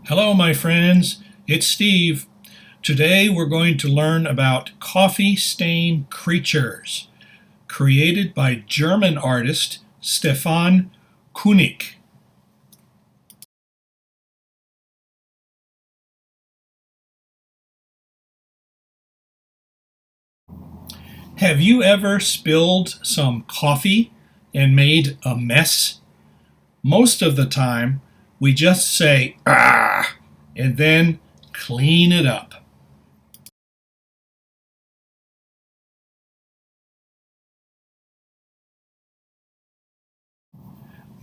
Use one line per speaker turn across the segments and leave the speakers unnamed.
Hello, my friends. It's Steve. Today we're going to learn about coffee stain creatures created by German artist Stefan Kugnigk. Have you ever spilled some coffee and made a mess? Most of the time, we just say, "Ah," and then clean it up.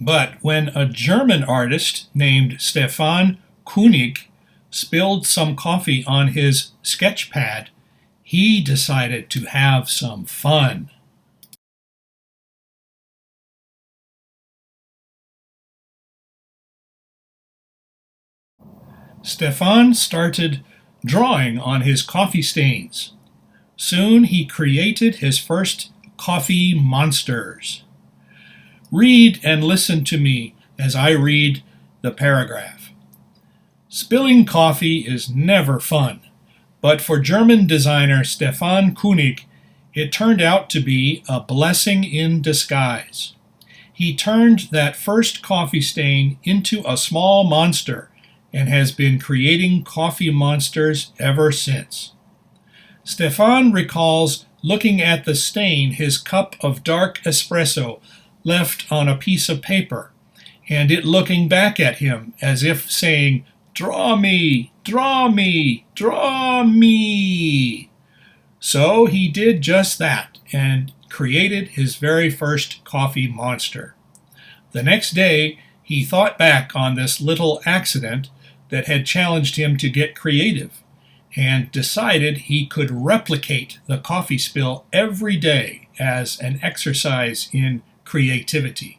But when a German artist named Stefan Kugnigk spilled some coffee on his sketch pad, he decided to have some fun. Stefan started drawing on his coffee stains. Soon he created his first coffee monsters. Read and listen to me as I read the paragraph. Spilling coffee is never fun, but for German designer Stefan Kugnigk, it turned out to be a blessing in disguise. He turned that first coffee stain into a small monster and has been creating coffee monsters ever since. Stefan recalls looking at the stain his cup of dark espresso left on a piece of paper, and it looking back at him as if saying, "Draw me, draw me, draw me." So he did just that and created his very first coffee monster. The next day, he thought back on this little accident that had challenged him to get creative and decided he could replicate the coffee spill every day as an exercise in creativity.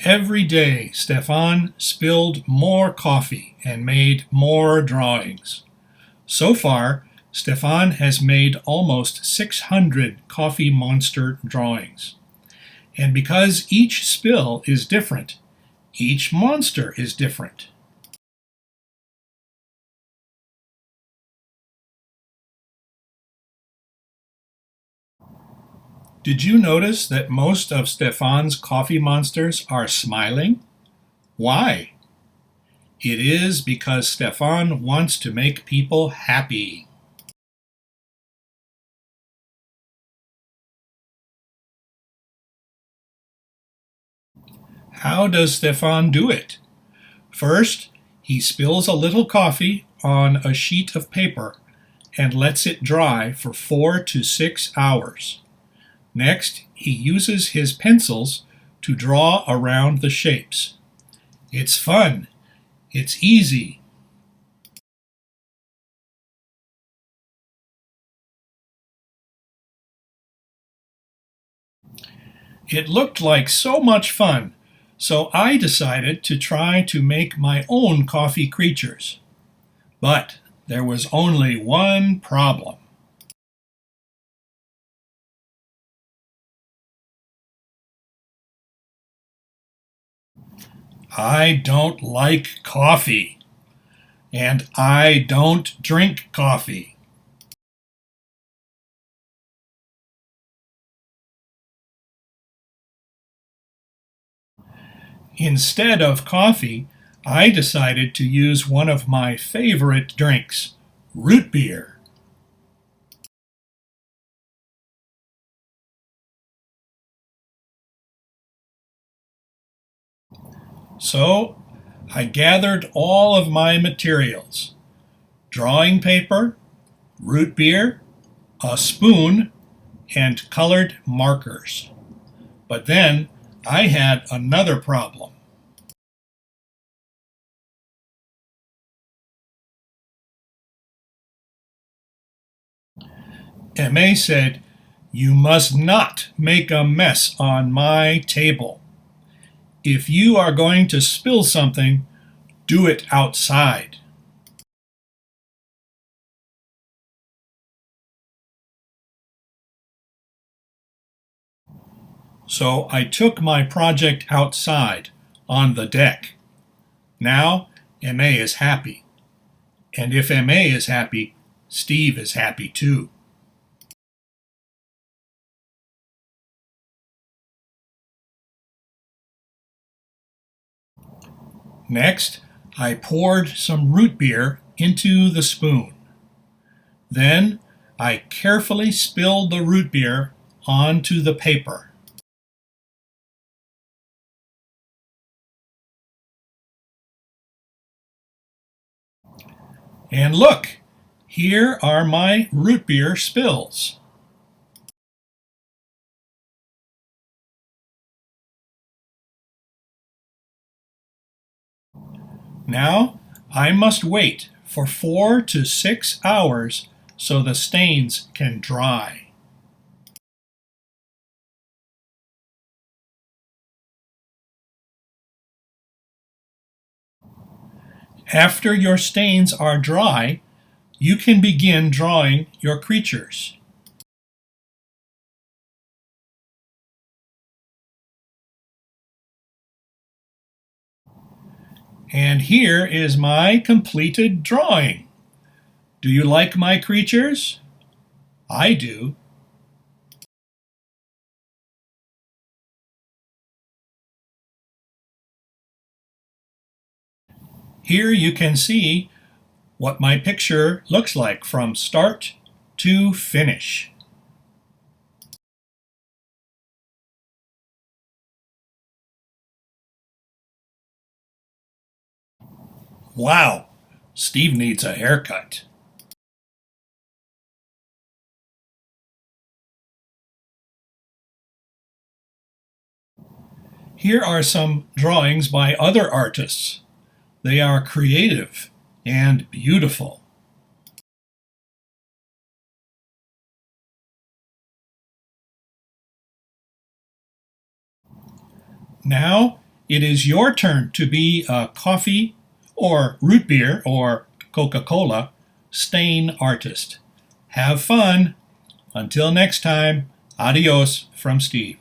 Every day, Stefan spilled more coffee and made more drawings. So far, Stefan has made almost 600 coffee monster drawings. And because each spill is different, each monster is different. Did you notice that most of Stefan's coffee monsters are smiling? Why? It is because Stefan wants to make people happy. How does Stefan do it? First, he spills a little coffee on a sheet of paper and lets it dry for 4 to 6 hours. Next, he uses his pencils to draw around the shapes. It's fun. It's easy. It looked like so much fun, so I decided to try to make my own coffee creatures. But there was only one problem. I don't like coffee, and I don't drink coffee. Instead of coffee, I decided to use one of my favorite drinks, root beer. So I gathered all of my materials: drawing paper, root beer, a spoon, and colored markers. But then I had another problem. Aimee said, "You must not make a mess on my table. If you are going to spill something, do it outside." So I took my project outside on the deck. Now Aimee is happy. And if Aimee is happy, Steve is happy too. Next, I poured some root beer into the spoon. Then I carefully spilled the root beer onto the paper. And look, here are my root beer spills. Now I must wait for 4 to 6 hours so the stains can dry. After your stains are dry, you can begin drawing your creatures. And here is my completed drawing. Do you like my creatures? I do. Here you can see what my picture looks like from start to finish. Wow, Steve needs a haircut. Here are some drawings by other artists. They are creative and beautiful. Now it is your turn to be a coffee or root beer or Coca-Cola stain artist. Have fun. Until next time, adios from Steve.